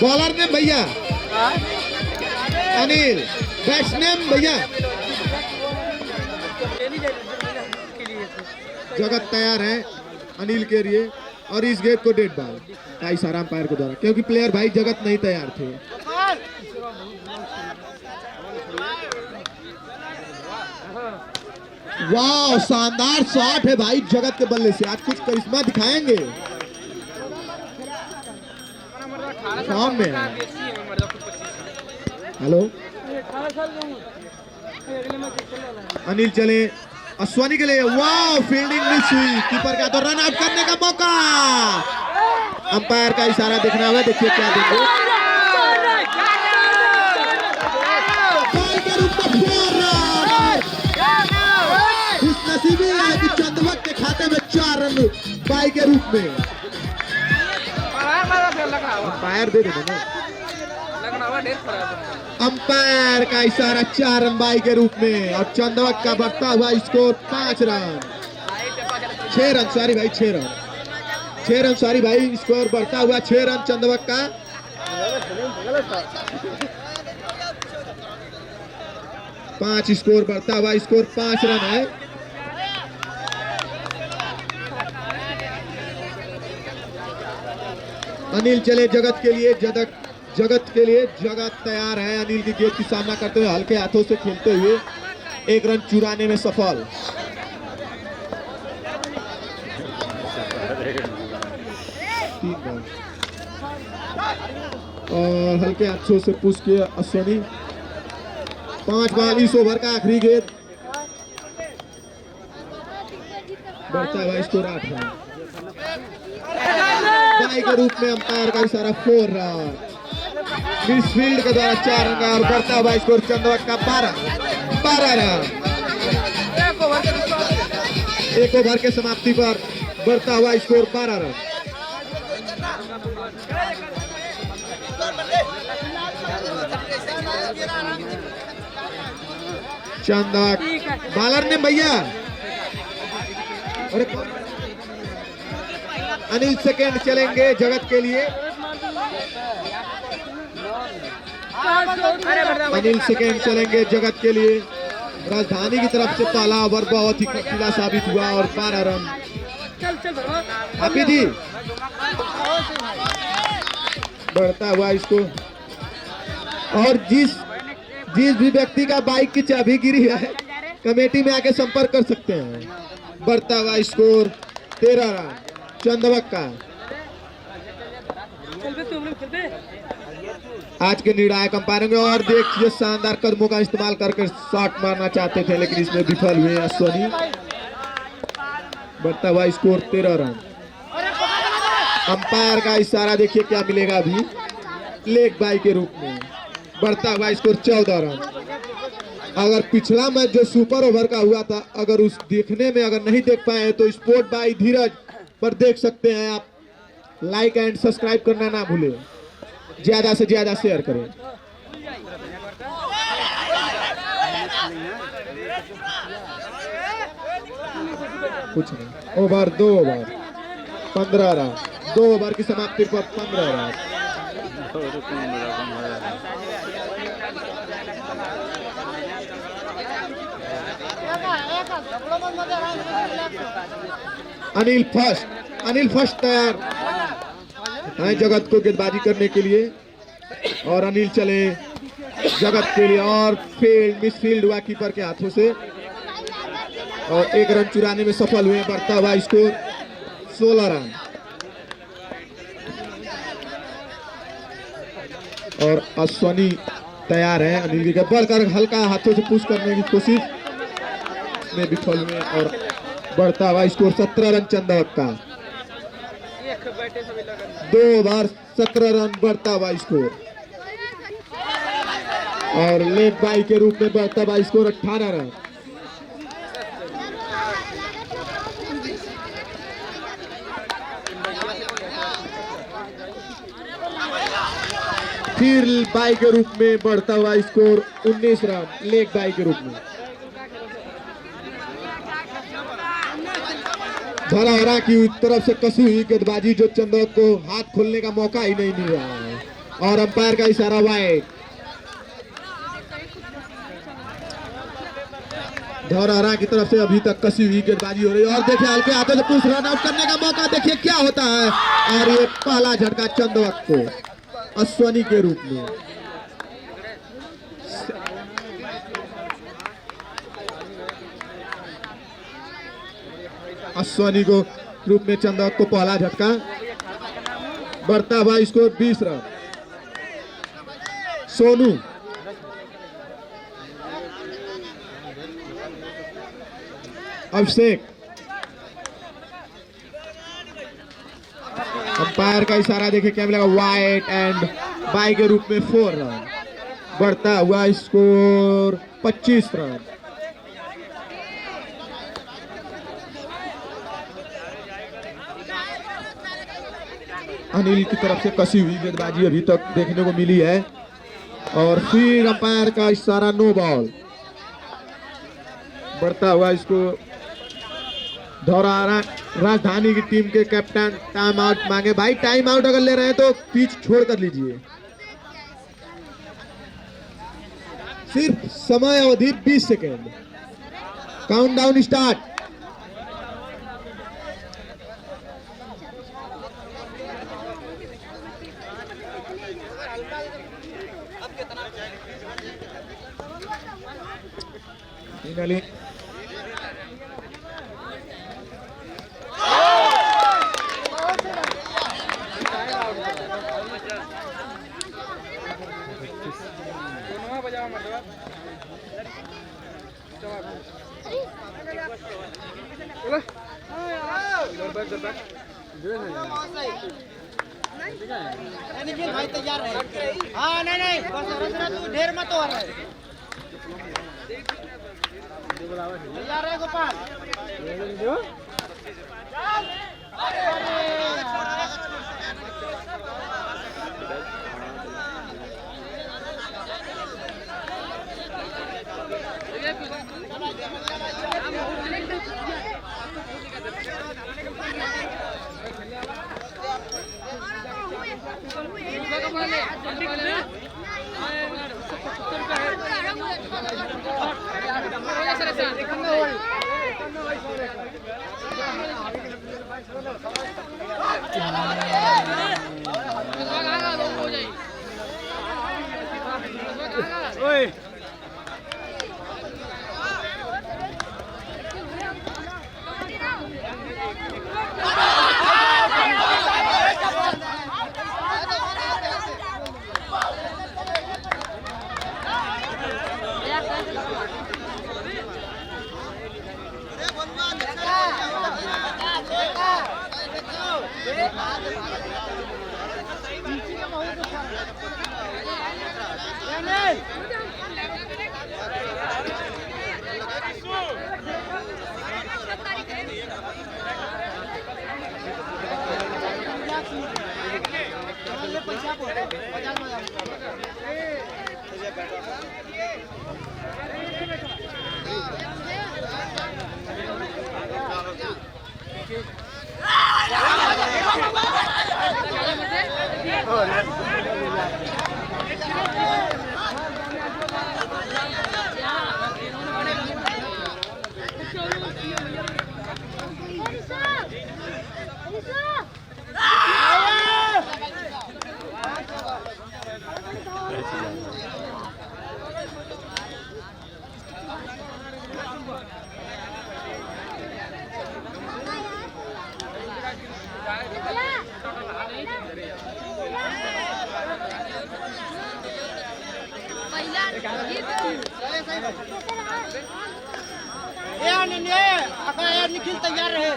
Bowler ने भैया Anil, batsman भैया जगत तैयार है अनिल के लिए और इस गेंद को डेड बॉल का इशारा अंपायर के द्वारा, क्योंकि प्लेयर भाई जगत नहीं तैयार थे। वाह, शानदार शॉट है भाई जगत के बल्ले से, आज कुछ करिश्मा दिखाएंगे। फॉर्म में हेलो अनिल चले अश्वानी के लिए, वाह फील्डिंग मिस हुई, कीपर का तो रन आउट करने का मौका। अंपायर का इशारा देखना होगा, देखिए क्या देंगे। खुशनसीबी है कि चंदवक के खाते में 4 रन बाई के रूप में। अंपायर दे देना ना, अंपायर का इशारा 4 रन बाई के रूप में और चंदवक का बढ़ता हुआ स्कोर 5 रन 6 रन सॉरी भाई 6 रन 6 रन सॉरी भाई, स्कोर बढ़ता हुआ 6 रन चंदवक का। पांच स्कोर बढ़ता हुआ स्कोर 5 रन है। अनिल चले जगत के लिए, जगत के लिए जगत तैयार है अनिल की गेंद की सामना करते हुए, हल्के हाथों से खेलते हुए 1 रन चुराने में सफल। और हल्के हाथों से पुश किया अश्वनी। 5 बॉल इस ओवर का आखिरी गेंद, बढ़ता हुआ स्कोर 8 रन बाई के रूप में। अंपायर का इशारा 4 रन, मिडफील्ड के द्वारा 4 रन और बढ़ता हुआ स्कोर चंदवक का 12 रन। 1 ओवर के समाप्ति पर बढ़ता हुआ स्कोर 12 रन। चंदवक बॉलर ने भैया अनिल सेकेंड चलेंगे जगत के लिए, अनिल सेकेंड चलेंगे जगत के लिए। राजधानी की तरफ से पहला ओवर बहुत ही खर्चीला साबित हुआ और 12 रन। अभी जी बढ़ता हुआ इसको, और जिस भी व्यक्ति का बाइक की चाबी गिरी है कमेटी में आके संपर्क कर सकते हैं। बढ़ता हुआ स्कोर 13 रन चंदवक का। आज के निर्णायक अंपायरों में, और देखिए शानदार कदमों का इस्तेमाल करके शॉट मारना चाहते थे लेकिन इसमें विफल हुए अश्वनी। बढ़ता हुआ स्कोर 13 रन। अंपायर का इशारा देखिए क्या मिलेगा अभी, लेग बाई के रूप में। बढ़ता हुआ स्कोर 14 रन। अगर पिछला मैच जो सुपर ओवर का हुआ था, अगर उस देखने में अगर नहीं देख पाए तो स्पोर्ट बाई धीरज पर देख सकते हैं आप। लाइक एंड सब्सक्राइब करना ना भूलें, ज्यादा से ज्यादा शेयर करें। कुछ नहीं, ओवर 2 ओवर 15 रन, 2 ओवर की समाप्ति पर 15 रन। अनिल फर्स्ट तैयार है जगत को गेंदबाजी करने के लिए, और अनिल चले जगत के लिए और फील्ड मिसफील्ड हुआ कीपर के हाथों से और 1 रन चुराने में सफल हुए। बढ़ता हुआ स्कोर 16 रन। और अश्वनी तैयार है अनिल की गेंद बढ़कर हल्का हाथों से पुश करने की कोशिश में विफल हुए और बढ़ता हुआ स्कोर 17 रन चंदवक का। 2 ओवर 17 रन बढ़ता हुआ स्कोर, और लेग बाई के रूप में बढ़ता हुआ स्कोर 18 रन। फिर बाई के रूप में बढ़ता हुआ स्कोर 19 रन लेग बाई के रूप में। धरहरा की तरफ से कसी हुई गेंदबाजी जो चंदौत को हाथ खोलने का मौका ही नहीं मिल रहा है और अंपायर का इशारा वाइड। धरहरा की तरफ से अभी तक कसी हुई गेंदबाजी हो रही है और देखिए हल्के हाथों से कुछ रन आउट करने का मौका, देखिए क्या होता है और ये पहला झटका चंदौत को अश्वनी के रूप में। अश्वनी को रूप में चंदौत को पहला झटका, बढ़ता हुआ स्कोर 20 रन। सोनू अभिषेक, अंपायर का इशारा देखिए क्या मिलेगा, वाइड एंड बाई के रूप में 4 रन, बढ़ता हुआ स्कोर 25 रन। अनिल की तरफ से कसी हुई गेंदबाजी अभी तक देखने को मिली है और फिर अंपायर का इशारा नो बॉल, बढ़ता हुआ इसको धरहरा राजधानी की टीम के कैप्टन टाइम आउट मांगे। भाई टाइम आउट अगर ले रहे हैं तो पिच छोड़ कर लीजिए। सिर्फ समय अवधि 20 सेकेंड। Countdown start. फाइनली भाई तैयार है। हाँ नहीं बस तू ढेर मत हो रहा है। तैयार है गोपाल। ओए निखिल तैयार रहे।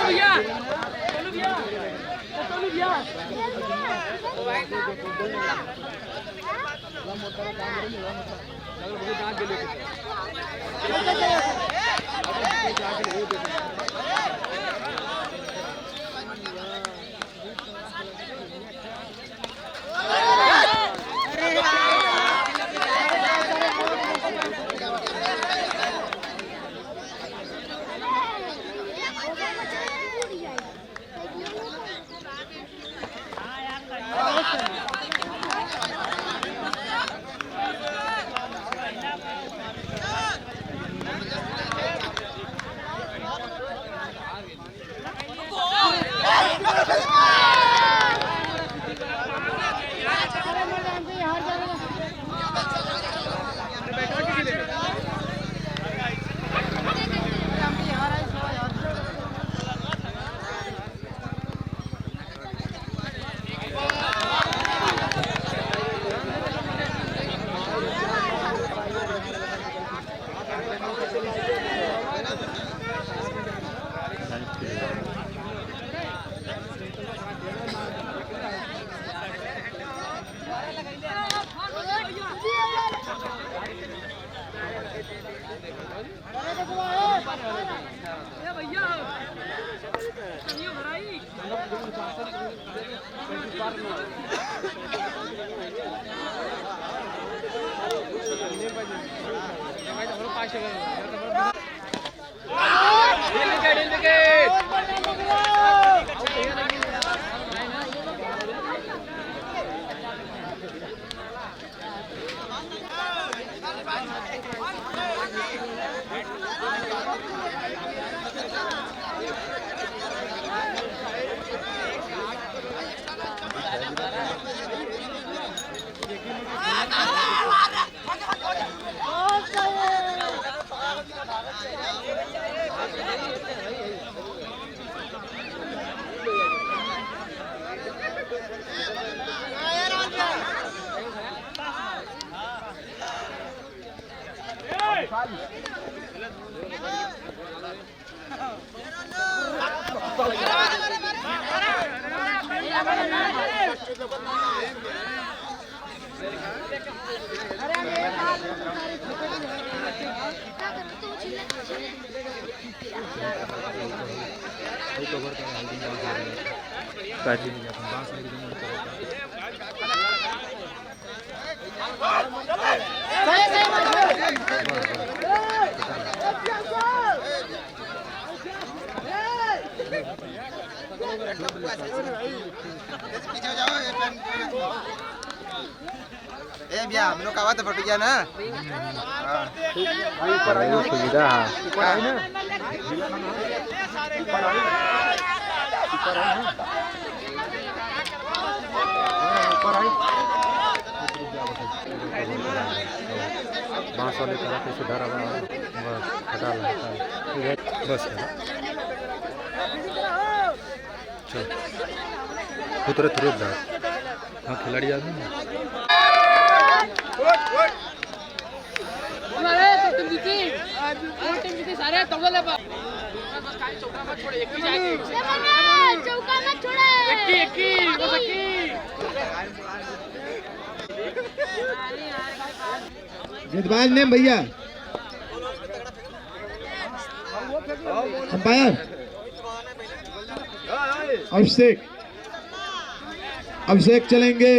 भैया Eh biar menurut kawan tempat kerja na. सुविधा बांस वाले तरह से धरा हुआ बस हटा बस चल उतरे तुरंत जा हाँ खिलाड़ी जाते हैं सारे चौका मत छोड़े गेंदबाज ने भैया अंपायर अभिषेक चलेंगे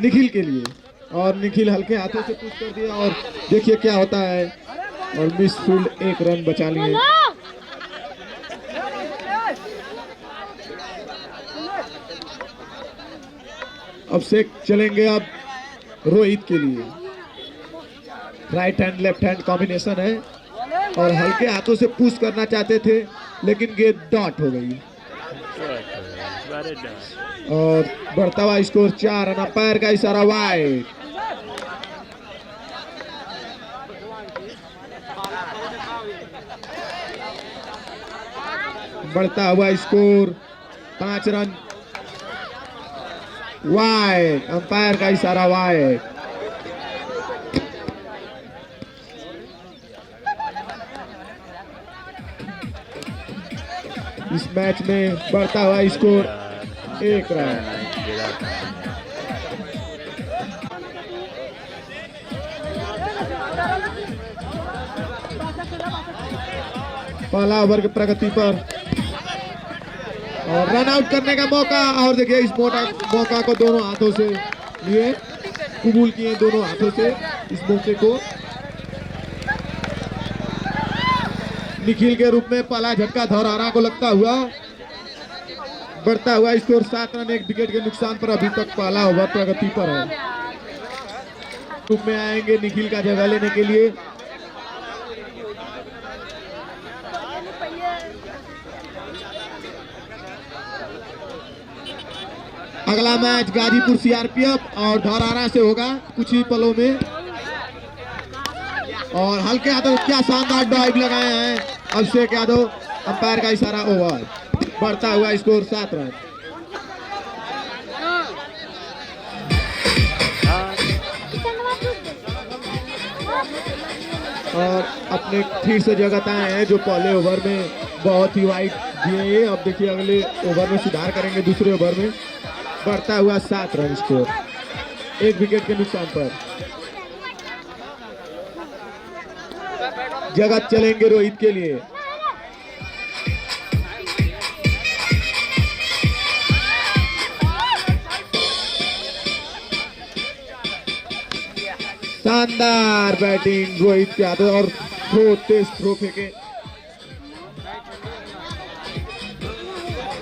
निखिल के लिए और निखिल हल्के हाथों से पुश कर दिया और देखिए क्या होता है और मिस फील्ड 1 रन बचा लिए। अभिषेक चलेंगे अब रोहित के लिए। Right hand left hand combination है और हल्के हाथों से पुश करना चाहते थे लेकिन गेंद डॉट हो गई और बढ़ता हुआ स्कोर 4 रन। अंपायर का इशारा वाइड। बढ़ता हुआ स्कोर 5 रन वाइड। अंपायर का इशारा वाइड। इस मैच में बढ़ता हुआ स्कोर एक रन। पहला ओवर की प्रगति पर और रन आउट करने का मौका, और देखिए इस मौका को दोनों हाथों से लिए, कबूल किए दोनों हाथों से इस मौके को। निखिल के रूप में पहला झटका धौरहरा को लगता हुआ, बढ़ता हुआ स्कोर 7 रन 1 विकेट के नुकसान पर अभी तक पहला ओवर प्रगति पर है। ग्रुप में आएंगे निखिल का जगह लेने के लिए। अगला मैच गाजीपुर सीआरपीएफ और धौरहरा से होगा कुछ ही पलों में। और हल्के यादव क्या शानदार ड्राइव लगाए हैं अभिषेक यादव, अंपायर का इशारा ओवर, बढ़ता हुआ स्कोर 7 रन। और अपने फिर से जगत आए हैं जो पहले ओवर में बहुत ही वाइड दिए। अब देखिए अगले ओवर में सुधार करेंगे, दूसरे ओवर में बढ़ता हुआ 7 रन स्कोर 1 विकेट के नुकसान पर। जगत चलेंगे रोहित के लिए। शानदार बैटिंग रोहित के हाथ और थ्रो, तेज थ्रो फेंके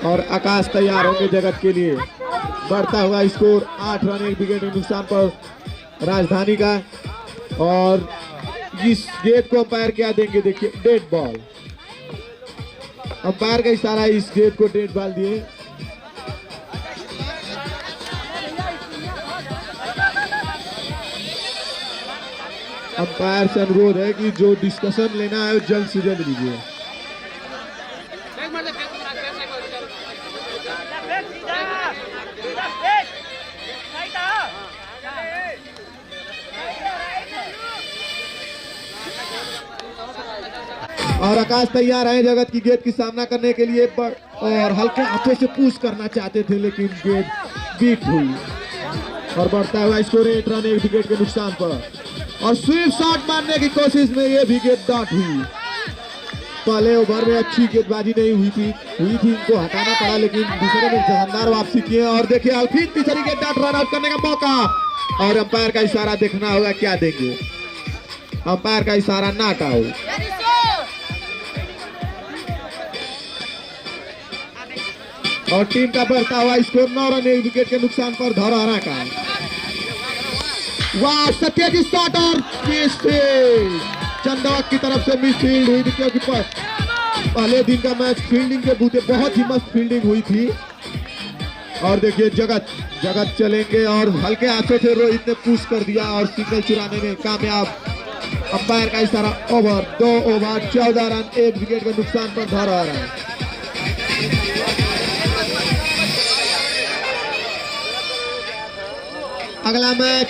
और आकाश तैयार होंगे जगत के लिए। बढ़ता हुआ स्कोर 8 रन 1 विकेट के नुकसान पर राजधानी का। और इस गेंद को अंपायर क्या देंगे, देखिए डेड बॉल, अंपायर का इशारा इस गेंद को डेड बॉल दिए। अंपायर से अनुरोध है कि जो डिस्कशन लेना है वो जल्द से जल्द लीजिए। और आकाश तैयार है जगत की गेंद की सामना करने के लिए, और हल्के हाथों से पुश करना चाहते थे लेकिन गेंद बीट हुई और बढ़ता हुआ स्कोर 8 रन 1 विकेट के नुकसान पर। और स्वीप शॉट मारने की कोशिश में ये भी गेंद डॉट हुई। पहले ओवर में अच्छी गेंदबाजी नहीं हुई थी इनको हटाना पड़ा, लेकिन दूसरे में शानदार वापसी किए। और देखिए अल्फीन तीसरी गेंद डॉट, रन आउट करने का मौका और अंपायर का इशारा देखना होगा क्या देंगे। अंपायर का इशारा नॉट आउट। और टीम का बढ़ता हुआ स्कोर 9 रन 1 विकेट के नुकसान पर धौरहरा का। वाह, सत्यजीत शॉट और चंदवक की तरफ से मिस फील्ड हुई थी, क्योंकि पहले दिन का मैच फील्डिंग के बूते बहुत ही मस्त फील्डिंग हुई थी। और देखिए जगत चलेंगे और हल्के हाथों से रोहित ने पुश कर दिया और सिंगल चुराने में कामयाब। अंपायर का इशारा ओवर, 2 ओवर 14 रन 1 विकेट के नुकसान पर धौरहरा। अगला मैच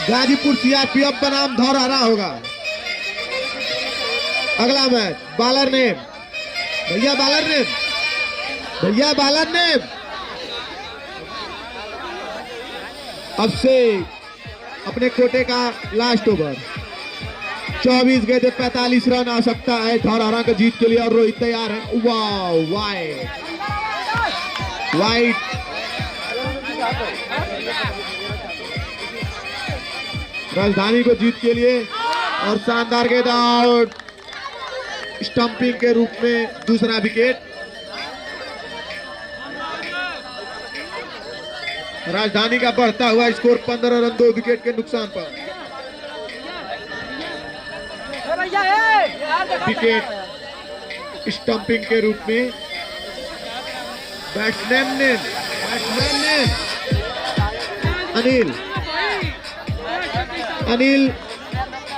गाजीपुर सीआरपीएफ बनाम धौरहरा होगा। अगला मैच बॉलर नेम, भैया बॉलर नेम अब से अपने कोटे का लास्ट ओवर। 24 गेंदें 45 रन आवश्यकता है धौरहरा को जीत के लिए और रोहित तैयार है। वाह, वाइड राजधानी को जीत के लिए और शानदार गेंद आउट, स्टंपिंग के रूप में दूसरा विकेट। राजधानी का बढ़ता हुआ स्कोर 15 रन 2 विकेट के नुकसान पर। विकेट स्टंपिंग के रूप में बैट्समैन ने अनिल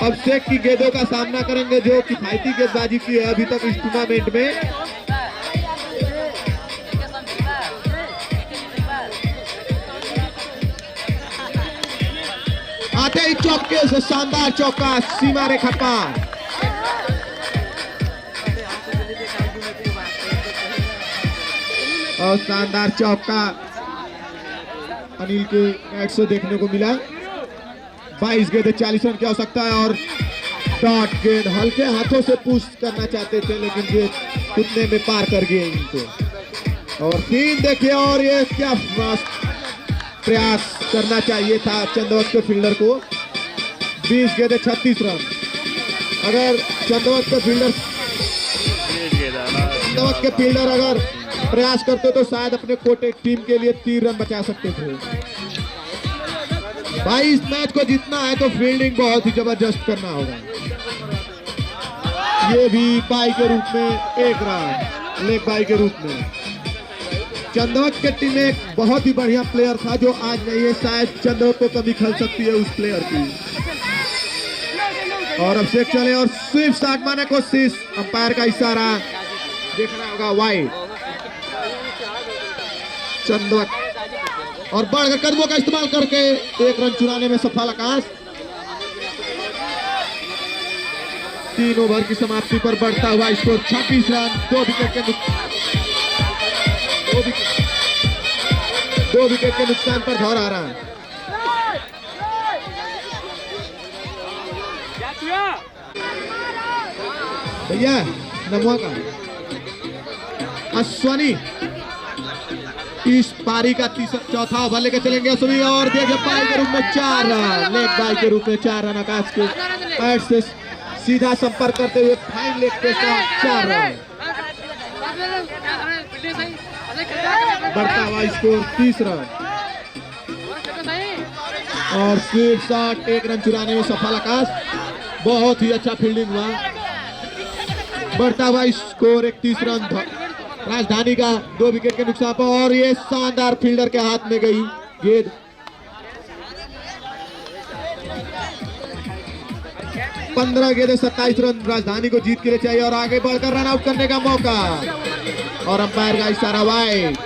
अभिषेक की गेंदों का सामना करेंगे जो किफायती गेंदबाजी की है अभी तक इस टूर्नामेंट में। आते ही चौके से शानदार चौका, सीमा रेखा पार। और शानदार चौका अनिल के बैट से देखने को मिला। 22 गेंद 40 रन की आवश्यकता है और डॉट गेंद हल्के हाथों से पुश करना चाहते थे लेकिन गेंद कुत्ते में पार कर गए इनको। और फिर देखिए और ये क्या प्रयास करना चाहिए था चंदवत के फील्डर को। 20 गेंद 36 रन। अगर चंदवत के फील्डर अगर प्रयास करते तो शायद अपने कोटे टीम के लिए 3 रन बचा सकते थे। भाई इस मैच को जीतना है तो फील्डिंग बहुत ही जबरदस्त करना होगा। ये भी बाई के रूप में 1 रन, लेग बाई के रूप में। चंदवत के टीम में एक बहुत ही बढ़िया प्लेयर था जो आज नहीं है, शायद चंदवत को कभी खल सकती है उस प्लेयर की। और अब से चले और स्वीप शॉट मारने की कोशिश, अंपायर का इशारा देखना होगा वाइड। चंदवत और बढ़कर कदमों का इस्तेमाल करके 1 रन चुराने में सफल आकाश। 3 ओवर की समाप्ति पर बढ़ता हुआ स्कोर 26 रन। 2 विकेट के नुकसान पर धौर आ रहा है। भैया नमवा का अश्वनी इस पारी का चौथा ओवर लेकर चलेंगे अश्वनी और देखिए बाई के रूप में 4 रन, लेग बाई के रूप में 4 रन आकाश के पैड से सीधा संपर्क करते हुए फाइन लेग के साथ 4 रन। बढ़ता हुआ स्कोर 30 रन और स्वीप शॉट 1 रन चुराने में सफल आकाश। बहुत ही अच्छा फील्डिंग हुआ। बढ़ता हुआ स्कोर 31 रन राजधानी का 2 विकेट के नुकसान पर और ये शानदार फील्डर के हाथ में गई गेंद। 15 गेंद 27 रन राजधानी को जीत के लिए चाहिए और आगे बढ़कर रन आउट करने का मौका और अंपायर का इशारा वाइड।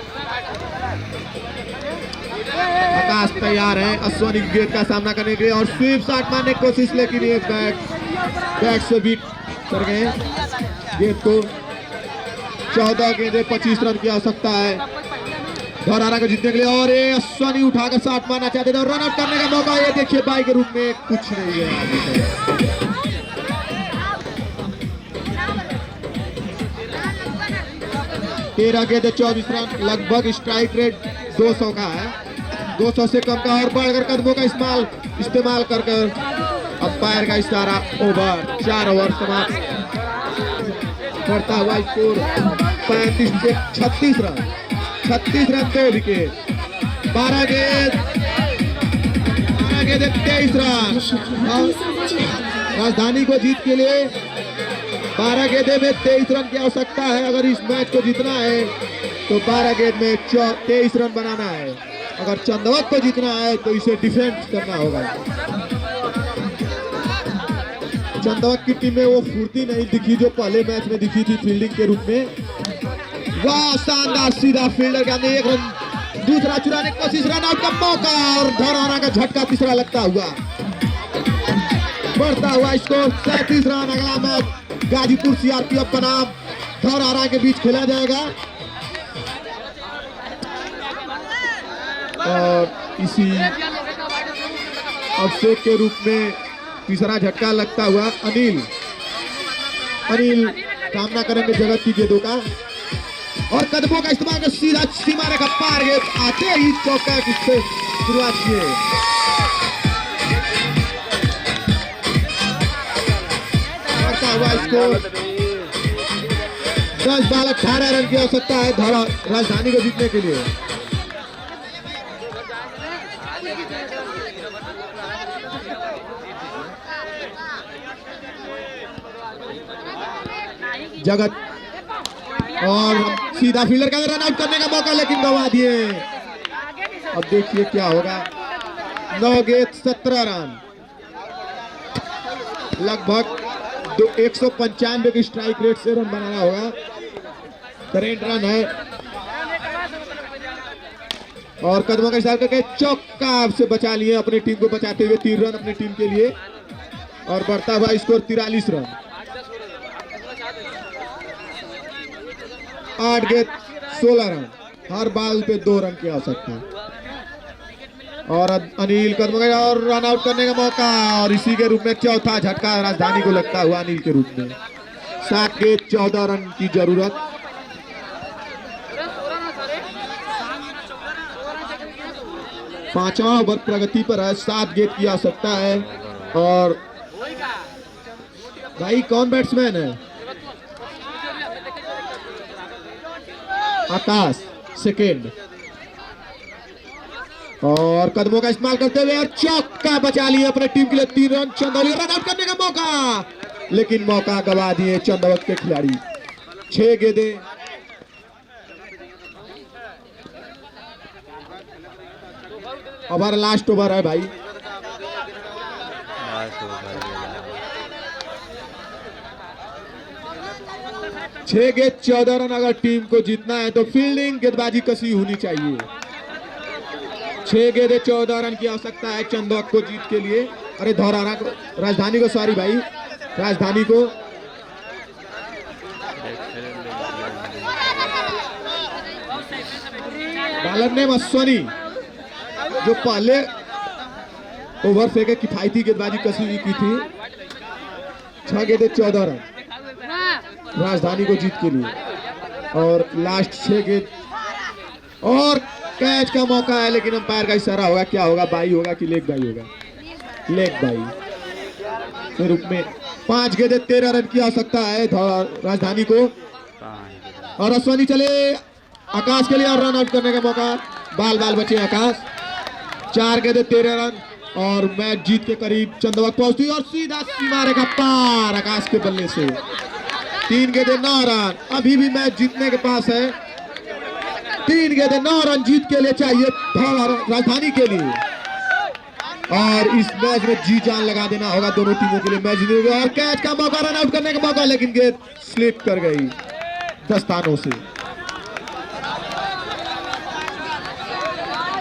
आकाश तैयार है अश्वनी गेंद का सामना करने के लिए और स्वीप शॉट मारने की कोशिश लेकिन ये बैट से बीट कर गए गेंद को। 14 गेंदे 25 रन की आवश्यकता है धौरारा को जीतने के लिए और ये अश्वनी उठाकर शॉट मारना चाहते थे और रन आउट करने का मौका। ये देखिए बाई के रूप में कुछ नहीं है। 13 गेंदे 24 रन, लगभग स्ट्राइक रेट 200 का है, 200 से कम का और बढ़कर कदमों का इस्तेमाल कर अंपायर का इशारा ओवर। 4 ओवर समाप्त। बढ़ता हुआ स्कोर 35 से 36 रन, 36 रन 2 विकेट। 12 गेंद 23 रन राजधानी को जीत के लिए 12 गेंदे में 23 रन की आवश्यकता है। अगर इस मैच को जीतना है तो 12 गेंद में 23 रन बनाना है। अगर चंदवत को जीतना है तो इसे डिफेंस करना होगा। चंदवत की टीम में वो फुर्ती नहीं दिखी जो पहले मैच में दिखी थी फील्डिंग के रूप में। वाह शानदार सीधा फील्डर के अंदर 1 रन दूसरा चुराने की कोशिश, रन आउट का मौका और धौरारा का झटका तीसरा लगता हुआ। बढ़ता हुआ स्कोर 37 रन। अगला मैच गाजीपुर सीआरपीएफ बनाम धौरारा के बीच खेला जाएगा और इसी अभिषेक के रूप में तीसरा झटका लगता हुआ अनिल सामना करेंगे जगत की गेंदों का और कदमों का इस्तेमाल कर सीधा सीमा रेखा पार गेंद आते ही चौका से शुरुआत किए। बढ़ता हुआ स्कोर 10 बॉल 18 रन की आवश्यकता है राजधानी को जीतने के लिए। जगत और सीधा फील्डर का रन आउट करने का मौका लेकिन गवा दिए। अब देखिए क्या होगा। 9 गेंद 17 रन, लगभग 195 के स्ट्राइक रेट से रन बनाना होगा। 63 रन है और कदमों का इशारा करके चौका से बचा लिए, अपनी टीम को बचाते हुए 3 रन अपनी टीम के लिए और बढ़ता हुआ स्कोर 43 रन। 8 गेंद 16 रन। हर बाल पे 2 रन की आवश्यकता। और अनिल कदम और रन आउट करने का मौका, और इसी के रूप में चौथा झटका राजधानी को लगता हुआ अनिल के रूप में। 7 गेंद 14 रन की जरूरत। पांचवा ओवर प्रगति पर है, 7 गेंद की आवश्यकता है। और भाई कौन बैट्समैन है? आकाश सेकेंड, और कदमों का इस्तेमाल करते हुए और चौका बचा लिए अपने टीम के लिए 3 रन। चंदौली रन आउट करने का मौका, लेकिन मौका गवा दिए चंदौली के खिलाड़ी। 6 गेंदें, ओवर लास्ट ओवर है भाई। छह गेंद 14 रन। अगर टीम को जीतना है तो फील्डिंग गेंदबाजी कसी होनी चाहिए। 6 गेंद 14 रन की आवश्यकता है चंदौक को जीत के लिए। अरे धौराना को, राजधानी को, सॉरी भाई, राजधानी को। बॉलर ने अश्वनी जो पहले ओवर फेंके किफायती गेंदबाजी कसी हुई की थी। 6 गेंद 14 रन राजधानी को जीत के लिए। और लास्ट 6 गेंद, और कैच का मौका है, लेकिन अंपायर का इशारा होगा। क्या होगा, बाई होगा कि लेग बाई होगा? लेग बाई के रूप में। 5 गेंद 13 रन की आवश्यकता है राजधानी को। और अश्वनी चले आकाश के लिए और रन आउट करने का मौका। बाल बाल बचे आकाश। 4 गेंद 13 रन और मैच जीत के करीब चंदवक पहुंचती और सीधा सीमा रेखा पार आकाश के बल्ले से। 3 गेंद 9 रन, अभी भी मैच जीतने के पास है। 3 गेंद 9 रन जीत के लिए चाहिए राजधानी के लिए। और इस मैच में जी जान लगा देना होगा दोनों टीमों के लिए। मैच जीतने के और कैच का मौका, रन आउट करने का मौका, लेकिन गेंद स्लिप कर गई दस्तानों से।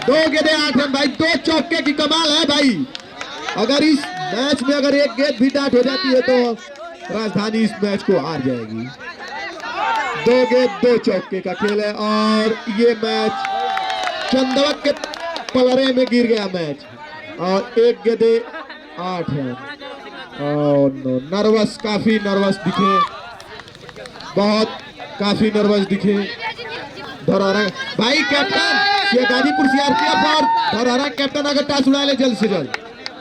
2 गेंद 8 रन भाई, 2 चौके की कमाल है भाई। अगर इस मैच में अगर एक गेंद भी डाट हो जाती है तो राजधानी इस मैच को हार जाएगी। 2 गेंद 2 चौके का खेल है और ये मैच चंदवक के पलड़े में गिर गया मैच। और 1 गेंद 8 रन। और नर्वस, काफी नर्वस दिखे, बहुत काफी नर्वस दिखे धौरारा भाई। कैप्टन गाजीपुर सीआरपीएफ और धौरारा कैप्टन अगर टॉस उड़ा ले जल्द से जल्द।